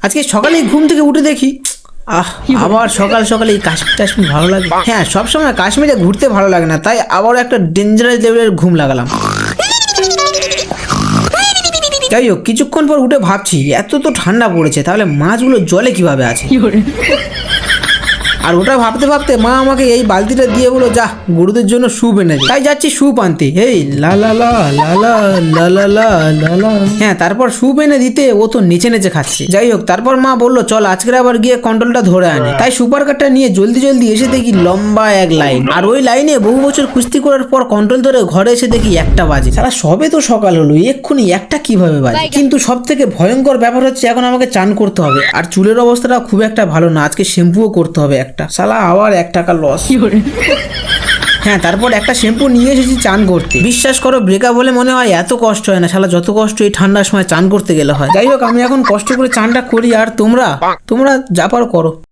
আজকে সকালে ঘুম থেকে উঠে দেখি আবার সকাল সকালে এই কাশ্মীর ভালো লাগে। হ্যাঁ, সবসময় কাশ্মীরে ঘুরতে ভালো লাগে না, তাই আবার একটা ডেঞ্জারাস লেভেলের ঘুম লাগালাম। যাই হোক, কিছুক্ষণ পর উঠে ভাবছি এত তো ঠান্ডা পড়েছে, তাহলে মাছগুলো জলে কিভাবে আছে। আর ওটা ভাবতে ভাবতে মা আমাকে এই বালতিটা দিয়ে বলো, যা গরুদের জন্য স্যুপ এনে দে। তাই যাচ্ছি স্যুপ আনতে। এই লা লা লা লা লা লা লা লা লা লা। হ্যাঁ, তারপর স্যুপ এনে দিতে ও তো নিচে নেচে খাচ্ছে। যাই হোক, তারপর মা বললো চল আজকের আবার গিয়ে কন্ট্রোলটা ধরে আনি। তাই সুপার কারটা নিয়ে জলদি জলদি এসে দেখি লম্বা এক লাইন, আর ওই লাইনে বহু বছর কুস্তি করার পর কন্ট্রোল ধরে ঘরে এসে দেখি 1টা বাজে। সারা সবে তো সকাল হলো, এক্ষুনি 1টা কিভাবে বাজে। কিন্তু সব থেকে ভয়ঙ্কর ব্যাপার হচ্ছে এখন আমাকে চান করতে হবে, আর চুলের অবস্থাটা খুব একটা ভালো না, আজকে শ্যাম্পুও করতে হবে একটা। শালা আবার 1 টাকা লস। হ্যাঁ, তারপর একটা শ্যাম্পু নিয়ে এসেছি চান করতে। বিশ্বাস করো, ব্রেকআপ হলে মনে হয় এত কষ্ট হয় না, শালা যত কষ্ট এই ঠান্ডার সময় চান করতে গেলে হয়। যাই হোক, আমি এখন কষ্ট করে চানটা করি, আর তোমরা যা পারো করো।